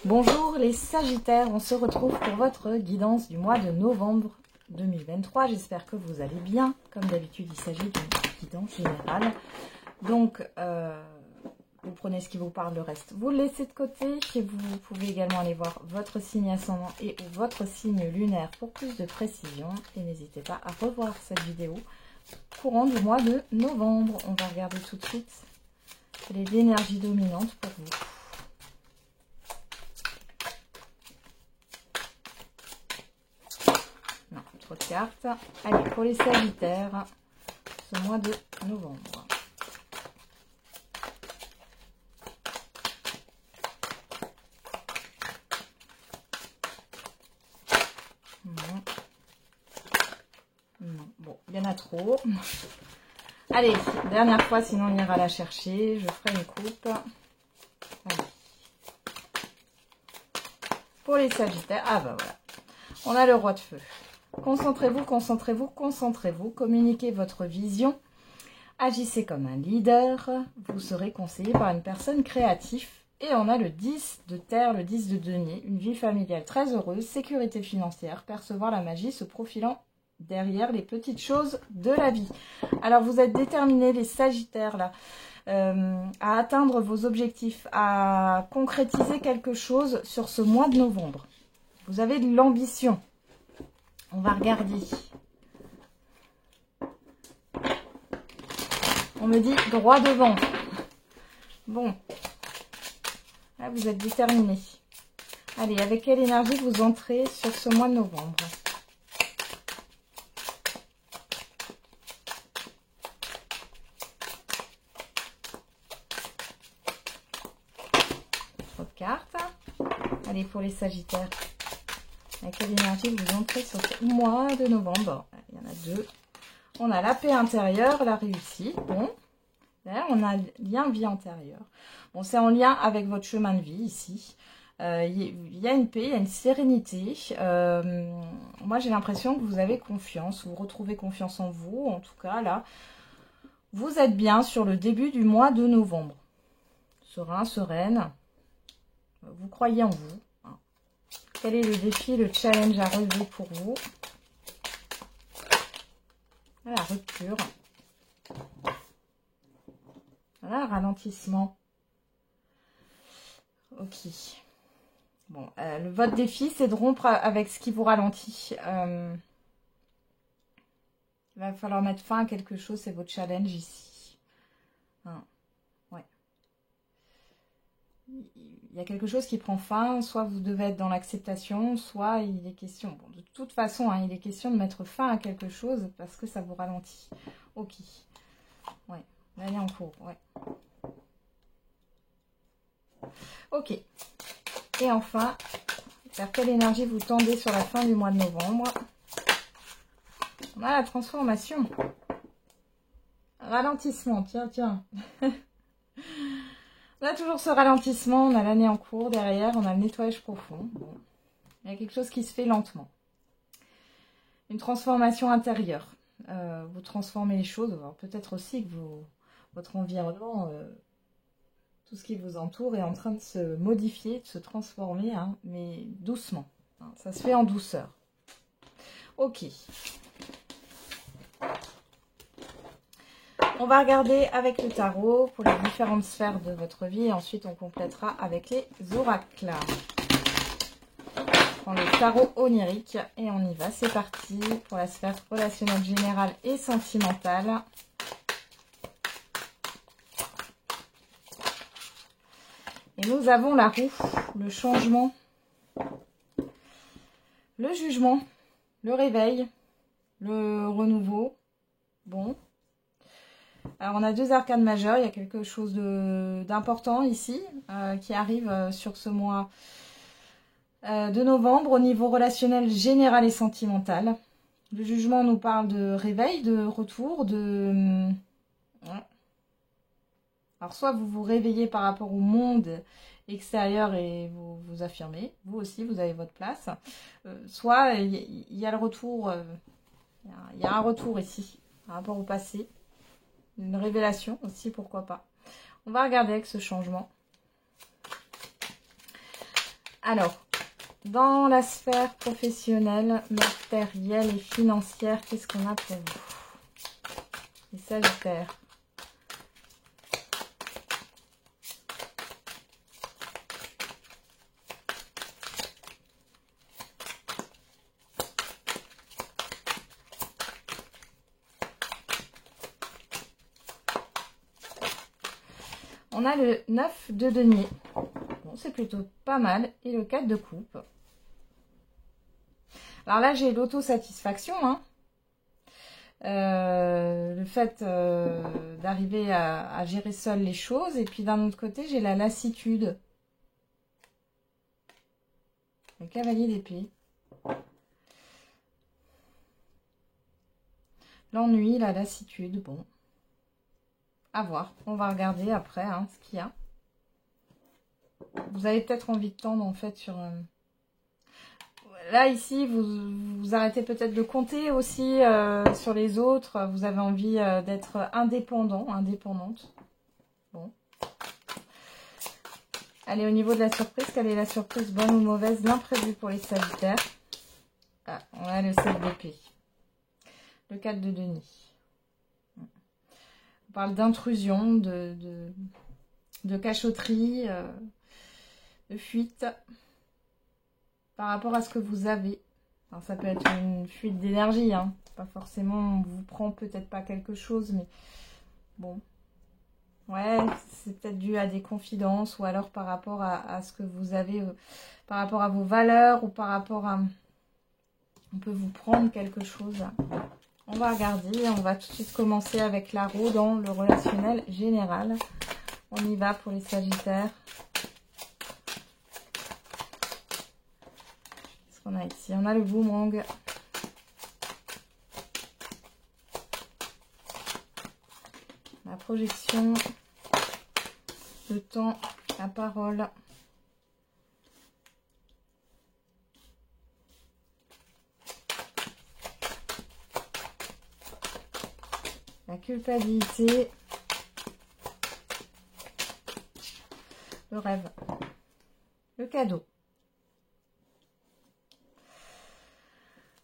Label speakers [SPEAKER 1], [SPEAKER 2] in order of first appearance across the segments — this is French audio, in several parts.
[SPEAKER 1] Bonjour les Sagittaires, on se retrouve pour votre guidance du mois de novembre 2023. J'espère que vous allez bien. Comme d'habitude, il s'agit d'une guidance générale. Donc, vous prenez ce qui vous parle, le reste vous le laissez de côté. Et vous pouvez également aller voir votre signe ascendant et votre signe lunaire pour plus de précision. Et n'hésitez pas à revoir cette vidéo courant du mois de novembre. On va regarder tout de suite les énergies dominantes pour vous. Non, trop de cartes. Allez, pour les Sagittaires, ce mois de novembre. Non. Non. Bon, il y en a trop. Allez, dernière fois, sinon on ira la chercher. Je ferai une coupe. Allez. Pour les Sagittaires, ah bah voilà. On a le roi de feu. Concentrez-vous, concentrez-vous, concentrez-vous. Communiquez votre vision. Agissez comme un leader. Vous serez conseillé par une personne créative. Et on a le 10 de terre, le 10 de denier. Une vie familiale très heureuse, sécurité financière, percevoir la magie se profilant derrière les petites choses de la vie. Alors vous êtes déterminés, les Sagittaires, là, à atteindre vos objectifs, à concrétiser quelque chose sur ce mois de novembre. Vous avez de l'ambition. On va regarder. On me dit droit devant. Bon. Là, vous êtes déterminés. Allez, avec quelle énergie vous entrez sur ce mois de novembre ? Trop de cartes. Allez, pour les Sagittaires. Avec quelle énergie vous entrez sur ce mois de novembre? Il y en a deux. On a la paix intérieure, la réussite. Bon. Là, on a lien vie antérieure. Bon, c'est en lien avec votre chemin de vie ici. Il y a une paix, il y a une sérénité. Moi, j'ai l'impression que vous avez confiance. Vous retrouvez confiance en vous. En tout cas, là, vous êtes bien sur le début du mois de novembre. Serein, sereine. Vous croyez en vous. Quel est le défi, le challenge à relever pour vous? La rupture. Voilà, ralentissement. Ok. Bon, votre défi, c'est de rompre avec ce qui vous ralentit. Il va falloir mettre fin à quelque chose, c'est votre challenge ici. Hein, ouais. Il y a quelque chose qui prend fin, soit vous devez être dans l'acceptation, soit il est question, bon, de toute façon, hein, il est question de mettre fin à quelque chose parce que ça vous ralentit. Ok. Ouais, l'année en cours, ouais. Ok. Et enfin, vers quelle énergie vous tendez sur la fin du mois de novembre? On a la transformation. Ralentissement, tiens, tiens. On a toujours ce ralentissement, on a l'année en cours derrière, on a le nettoyage profond. Bon. Il y a quelque chose qui se fait lentement. Une transformation intérieure. Vous transformez les choses, peut-être aussi que votre environnement, tout ce qui vous entoure est en train de se modifier, de se transformer, hein, mais doucement. Hein, ça se fait en douceur. Ok. On va regarder avec le tarot pour les différentes sphères de votre vie et ensuite on complétera avec les oracles. On prend le tarot onirique et on y va. C'est parti pour la sphère relationnelle générale et sentimentale. Et nous avons la roue, le changement, le jugement, le réveil, le renouveau. Bon. Alors, on a deux arcanes majeures. Il y a quelque chose d'important ici qui arrive sur ce mois de novembre au niveau relationnel général et sentimental. Le jugement nous parle de réveil, de retour, de... Ouais. Alors, soit vous vous réveillez par rapport au monde extérieur et vous vous affirmez. Vous aussi, vous avez votre place. Soit il y a le retour... il y a un retour ici par rapport au passé. Une révélation aussi, pourquoi pas. On va regarder avec ce changement. Alors, dans la sphère professionnelle, matérielle et financière, qu'est-ce qu'on a pour vous? Les Sagittaires. On a le 9 de denier. Bon, c'est plutôt pas mal. Et le 4 de coupe. Alors là, j'ai l'autosatisfaction. Hein. Le fait d'arriver à gérer seul les choses. Et puis d'un autre côté, j'ai la lassitude. Le cavalier d'épée. L'ennui, la lassitude. Bon. À voir. On va regarder après hein, ce qu'il y a. Vous avez peut-être envie de tendre en fait sur... Là ici, vous arrêtez peut-être de compter aussi sur les autres. Vous avez envie d'être indépendant, indépendante. Bon. Allez, au niveau de la surprise, quelle est la surprise bonne ou mauvaise, l'imprévu pour les Sagittaires? Ah, on a le 7 d'épée. Le 4 de denier. On parle d'intrusion, de cachotterie, de fuite par rapport à ce que vous avez. Alors, ça peut être une fuite d'énergie, hein. Pas forcément, on vous prend peut-être pas quelque chose, mais bon. Ouais, c'est peut-être dû à des confidences ou alors par rapport à ce que vous avez, par rapport à vos valeurs ou par rapport à... On peut vous prendre quelque chose. On va regarder, on va tout de suite commencer avec la roue dans le relationnel général. On y va pour les Sagittaires. Qu'est-ce qu'on a ici? On a le boomerang. La projection. Le temps, la parole. La culpabilité. Le rêve. Le cadeau.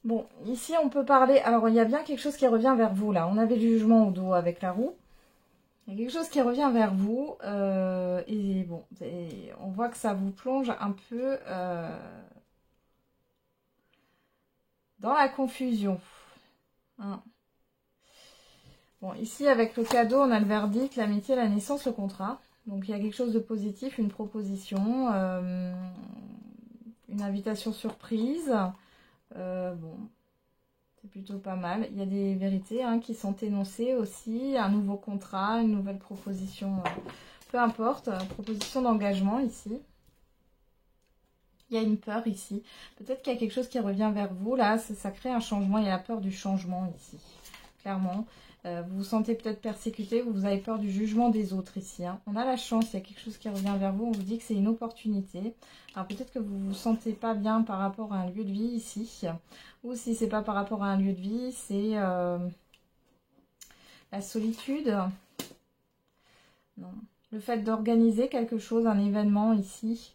[SPEAKER 1] Bon, ici on peut parler... Alors il y a bien quelque chose qui revient vers vous là. On avait le jugement au dos avec la roue. Il y a quelque chose qui revient vers vous. Et bon, on voit que ça vous plonge un peu dans la confusion. Hein. Bon, ici avec le cadeau, on a le verdict, l'amitié, la naissance, le contrat. Donc il y a quelque chose de positif, une proposition, une invitation surprise. Bon, c'est plutôt pas mal. Il y a des vérités hein, qui sont énoncées aussi, un nouveau contrat, une nouvelle proposition, peu importe, proposition d'engagement ici. Il y a une peur ici. Peut-être qu'il y a quelque chose qui revient vers vous. Là, ça crée un changement. Il y a la peur du changement ici, clairement. Vous vous sentez peut-être persécuté, vous avez peur du jugement des autres ici. Hein. On a la chance, il y a quelque chose qui revient vers vous, on vous dit que c'est une opportunité. Alors peut-être que vous ne vous sentez pas bien par rapport à un lieu de vie ici. Ou si c'est pas par rapport à un lieu de vie, c'est la solitude. Non. Le fait d'organiser quelque chose, un événement ici.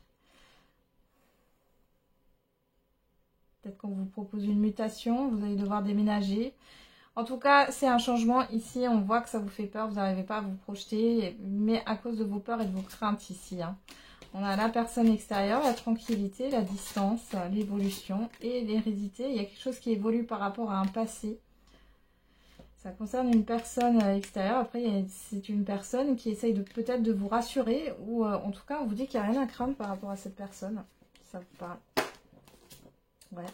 [SPEAKER 1] Peut-être qu'on vous propose une mutation, vous allez devoir déménager. En tout cas, c'est un changement. Ici, on voit que ça vous fait peur. Vous n'arrivez pas à vous projeter. Mais à cause de vos peurs et de vos craintes ici. Hein. On a la personne extérieure, la tranquillité, la distance, l'évolution et l'hérédité. Il y a quelque chose qui évolue par rapport à un passé. Ça concerne une personne extérieure. Après, c'est une personne qui essaye peut-être de vous rassurer. Ou en tout cas, on vous dit qu'il n'y a rien à craindre par rapport à cette personne. Ça vous parle. Ouais.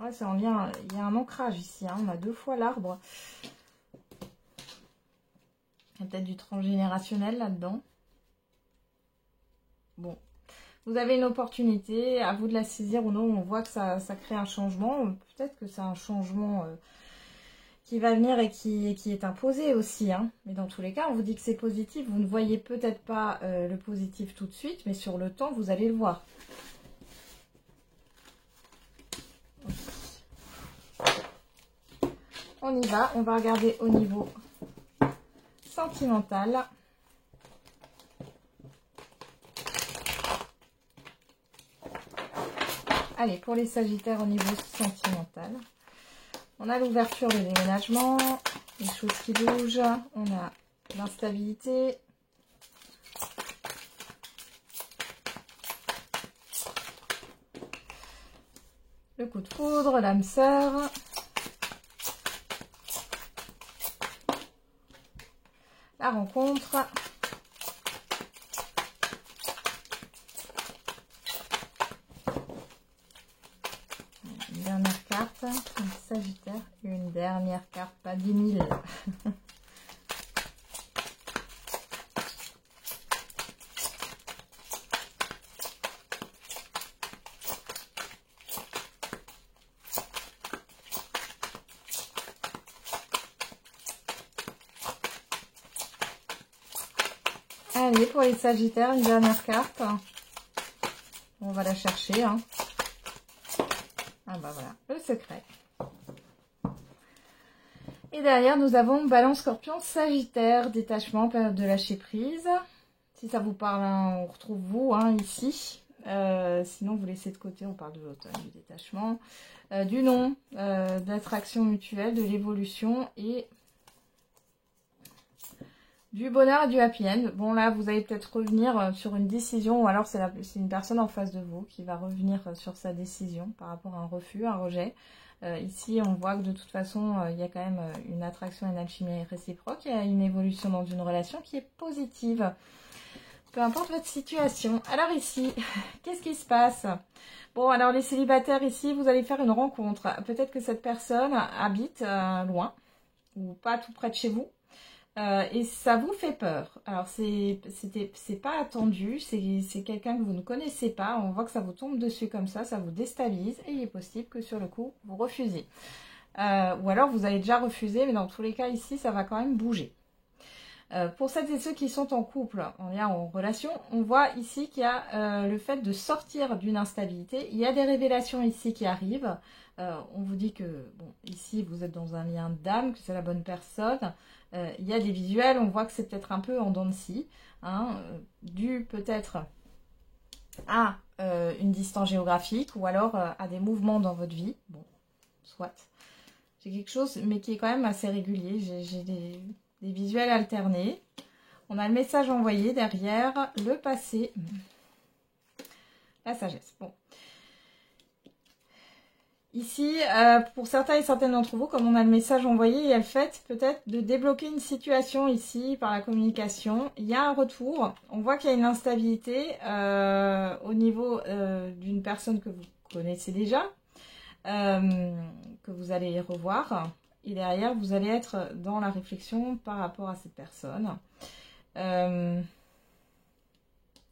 [SPEAKER 1] Ouais, c'est en lien, il y a un ancrage ici, hein. On a 2 fois l'arbre. Il y a peut-être du transgénérationnel là-dedans. Bon, vous avez une opportunité, à vous de la saisir ou non. On voit que ça crée un changement. Peut-être que c'est un changement qui va venir et qui est imposé aussi. Hein. Mais dans tous les cas, on vous dit que c'est positif. Vous ne voyez peut-être pas le positif tout de suite, mais sur le temps, vous allez le voir. On y va, on va regarder au niveau sentimental. Allez, pour les Sagittaires au niveau sentimental, on a l'ouverture, le déménagement, les choses qui bougent, on a l'instabilité, le coup de foudre, l'âme sœur, la rencontre, une dernière carte, un Sagittaire, une dernière carte, pas 10 000. Allez, pour les Sagittaires, une dernière carte. On va la chercher. Hein. Ah bah voilà, le secret. Et derrière, nous avons Balance, Scorpion, Sagittaire, détachement, période de lâcher prise. Si ça vous parle, hein, on retrouve vous hein, ici. Sinon, vous laissez de côté, on parle de l'automne, du détachement, du non, de l'attraction mutuelle, de l'évolution et du bonheur et du happy end. Bon là, vous allez peut-être revenir sur une décision ou alors c'est une personne en face de vous qui va revenir sur sa décision par rapport à un refus, un rejet. Ici, on voit que de toute façon, il y a quand même une attraction et une alchimie réciproque. Il y a une évolution dans une relation qui est positive. Peu importe votre situation. Alors ici, qu'est-ce qui se passe? Bon, alors les célibataires ici, vous allez faire une rencontre. Peut-être que cette personne habite loin ou pas tout près de chez vous. Et ça vous fait peur. Alors, c'est pas attendu. C'est quelqu'un que vous ne connaissez pas. On voit que ça vous tombe dessus comme ça vous déstabilise. Et il est possible que sur le coup, vous refusiez. Ou alors, vous avez déjà refusé, mais dans tous les cas, ici, ça va quand même bouger. Pour celles et ceux qui sont en couple, en lien, en relation, on voit ici qu'il y a le fait de sortir d'une instabilité. Il y a des révélations ici qui arrivent. On vous dit que, bon, ici, vous êtes dans un lien d'âme, que c'est la bonne personne. Il y a des visuels, on voit que c'est peut-être un peu en dents de scie, hein, dû peut-être à une distance géographique ou alors à des mouvements dans votre vie. Bon, soit. J'ai quelque chose, mais qui est quand même assez régulier. J'ai des visuels alternés. On a le message envoyé derrière, le passé, la sagesse. Bon. Ici, pour certains et certaines d'entre vous, comme on a le message envoyé, il y a le fait peut-être de débloquer une situation ici par la communication. Il y a un retour. On voit qu'il y a une instabilité au niveau d'une personne que vous connaissez déjà, que vous allez revoir. Et derrière, vous allez être dans la réflexion par rapport à cette personne.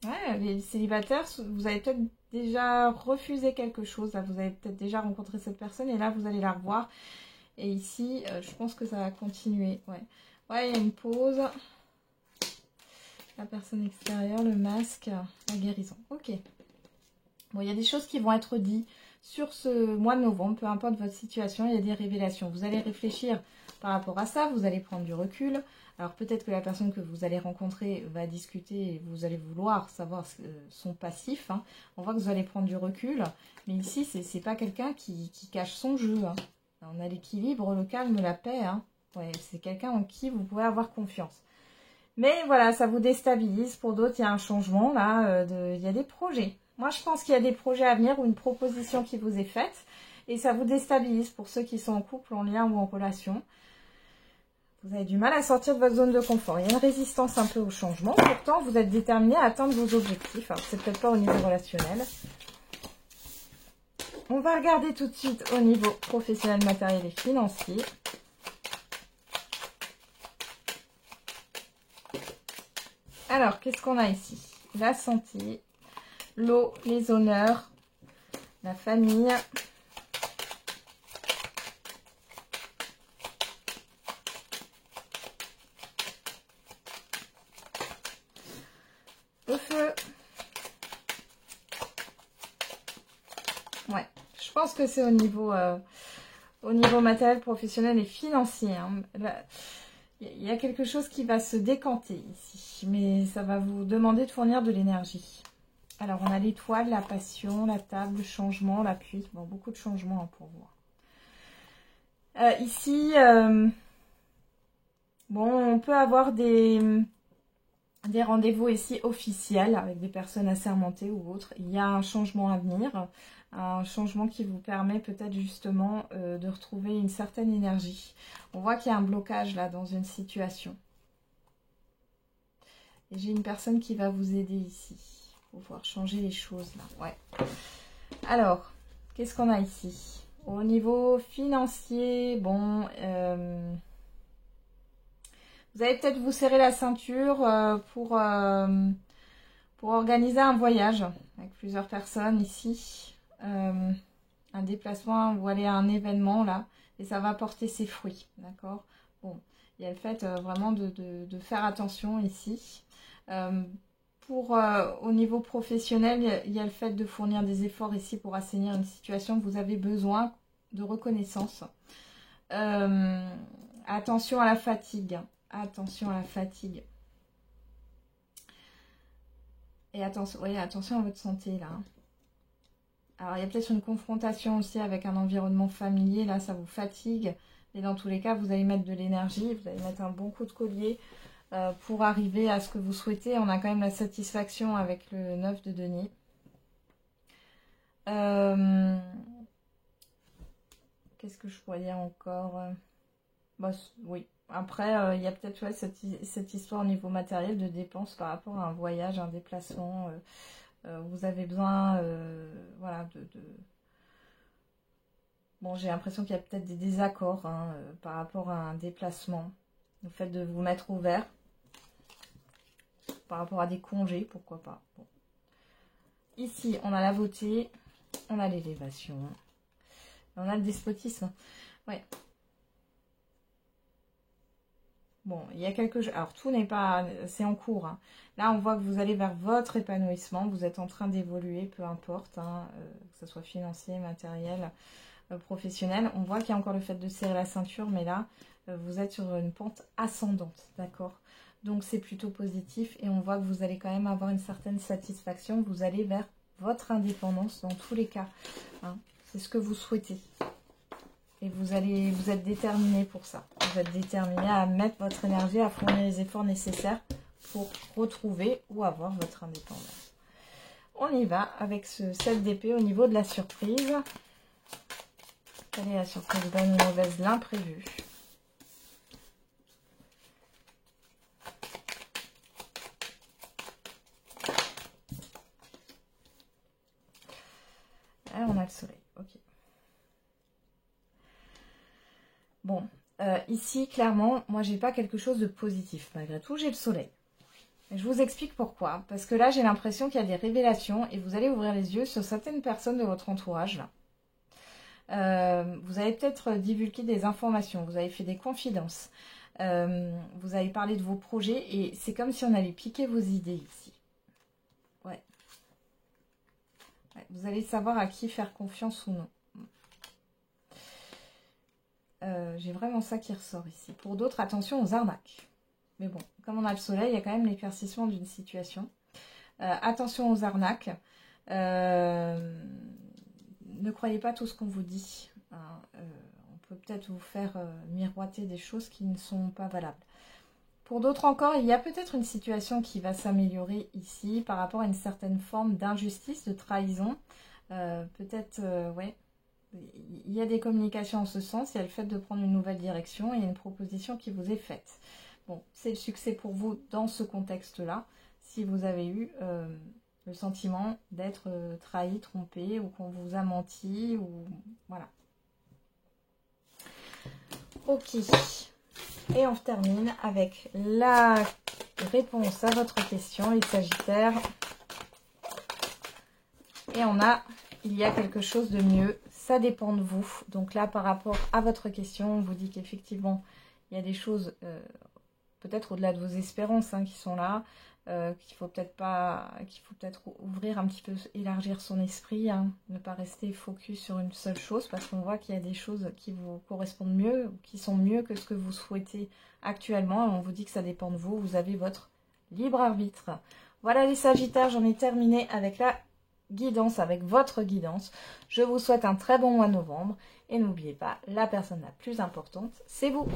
[SPEAKER 1] Ouais, les célibataires, vous avez peut-être déjà refusé quelque chose. Là, vous avez peut-être déjà rencontré cette personne et là, vous allez la revoir. Et ici, je pense que ça va continuer. Ouais, ouais, il y a une pause. La personne extérieure, le masque, la guérison. Ok. Bon, il y a des choses qui vont être dites sur ce mois de novembre, peu importe votre situation, il y a des révélations. Vous allez réfléchir par rapport à ça, vous allez prendre du recul. Alors peut-être que la personne que vous allez rencontrer va discuter et vous allez vouloir savoir son passif. Hein. On voit que vous allez prendre du recul, mais ici, c'est pas quelqu'un qui cache son jeu. Hein. On a l'équilibre, le calme, la paix. Hein. Ouais, c'est quelqu'un en qui vous pouvez avoir confiance. Mais voilà, ça vous déstabilise. Pour d'autres, il y a un changement là, il y a des projets. Moi, je pense qu'il y a des projets à venir ou une proposition qui vous est faite. Et ça vous déstabilise pour ceux qui sont en couple, en lien ou en relation. Vous avez du mal à sortir de votre zone de confort. Il y a une résistance un peu au changement. Pourtant, vous êtes déterminé à atteindre vos objectifs. Alors, c'est peut-être pas au niveau relationnel. On va regarder tout de suite au niveau professionnel, matériel et financier. Alors, qu'est-ce qu'on a ici? La santé, l'eau, les honneurs, la famille. Le feu. Ouais, je pense que c'est au niveau matériel, professionnel et financier. Hein. Il y a quelque chose qui va se décanter ici, mais ça va vous demander de fournir de l'énergie. Alors, on a l'étoile, la passion, la table, le changement, l'appui. Bon, beaucoup de changements hein, pour vous. Ici, bon, on peut avoir des rendez-vous ici officiels avec des personnes assermentées ou autres. Il y a un changement à venir, un changement qui vous permet peut-être justement de retrouver une certaine énergie. On voit qu'il y a un blocage là dans une situation. Et j'ai une personne qui va vous aider ici pour pouvoir changer les choses là. Ouais. Alors, qu'est-ce qu'on a ici? Au niveau financier, bon, vous allez peut-être vous serrer la ceinture pour organiser un voyage avec plusieurs personnes ici. Un déplacement ou aller à un événement là. Et ça va porter ses fruits. D'accord? Bon, il y a le fait vraiment de faire attention ici. Au niveau professionnel, il y a le fait de fournir des efforts ici pour assainir une situation. Vous avez besoin de reconnaissance. Attention à la fatigue. Attention à la fatigue. Et attention, oui, attention à votre santé là. Alors il y a peut-être une confrontation aussi avec un environnement familier. Là, ça vous fatigue. Mais dans tous les cas, vous allez mettre de l'énergie. Vous allez mettre un bon coup de collier. Pour arriver à ce que vous souhaitez. On a quand même la satisfaction avec le 9 de denier. Qu'est-ce que je pourrais dire encore? Bah, oui. Après, il y a peut-être ouais, cette histoire au niveau matériel de dépenses par rapport à un voyage, un déplacement. Vous avez besoin voilà, Bon, j'ai l'impression qu'il y a peut-être des désaccords hein, par rapport à un déplacement. Le fait de vous mettre au vert. Par rapport à des congés, pourquoi pas. Bon. Ici, on a la beauté, on a l'élévation, on a le despotisme. Ouais. Bon, il y a quelque chose. Alors, tout n'est pas... C'est en cours. Hein. Là, on voit que vous allez vers votre épanouissement. Vous êtes en train d'évoluer, peu importe. Hein, que ce soit financier, matériel, professionnel. On voit qu'il y a encore le fait de serrer la ceinture. Mais là, vous êtes sur une pente ascendante. D'accord ? Donc, c'est plutôt positif. Et on voit que vous allez quand même avoir une certaine satisfaction. Vous allez vers votre indépendance dans tous les cas. Hein. C'est ce que vous souhaitez. Et vous êtes déterminé pour ça. Vous êtes déterminé à mettre votre énergie, à fournir les efforts nécessaires pour retrouver ou avoir votre indépendance. On y va avec ce 7 d'épée au niveau de la surprise. Quelle est la surprise bonne ou mauvaise? L'imprévu. Là, on a le soleil. Ok. Bon, ici, clairement, moi, j'ai pas quelque chose de positif. Malgré tout, j'ai le soleil. Et je vous explique pourquoi. Parce que là, j'ai l'impression qu'il y a des révélations et vous allez ouvrir les yeux sur certaines personnes de votre entourage. Là. Vous avez peut-être divulgué des informations, vous avez fait des confidences, vous avez parlé de vos projets et c'est comme si on allait piquer vos idées ici. Ouais. Vous allez savoir à qui faire confiance ou non. J'ai vraiment ça qui ressort ici. Pour d'autres, attention aux arnaques. Mais bon, comme on a le soleil, il y a quand même l'éclaircissement d'une situation. Attention aux arnaques. Ne croyez pas tout ce qu'on vous dit. Hein. On peut peut-être vous faire miroiter des choses qui ne sont pas valables. Pour d'autres encore, il y a peut-être une situation qui va s'améliorer ici par rapport à une certaine forme d'injustice, de trahison. Peut-être, ouais. Il y a des communications en ce sens, il y a le fait de prendre une nouvelle direction et il y a une proposition qui vous est faite. Bon, c'est le succès pour vous dans ce contexte-là, si vous avez eu le sentiment d'être trahi, trompé, ou qu'on vous a menti, ou voilà. Ok, et on termine avec la réponse à votre question, les Sagittaires. Et on a, il y a quelque chose de mieux. Ça dépend de vous. Donc là, par rapport à votre question, on vous dit qu'effectivement, il y a des choses, peut-être au-delà de vos espérances, hein, qui sont là, qu'il faut peut-être ouvrir un petit peu, élargir son esprit, hein, ne pas rester focus sur une seule chose, parce qu'on voit qu'il y a des choses qui vous correspondent mieux, ou qui sont mieux que ce que vous souhaitez actuellement. Et on vous dit que ça dépend de vous. Vous avez votre libre arbitre. Voilà les Sagittaires, j'en ai terminé avec la guidance, avec votre guidance. Je vous souhaite un très bon mois de novembre. Et n'oubliez pas, la personne la plus importante, c'est vous.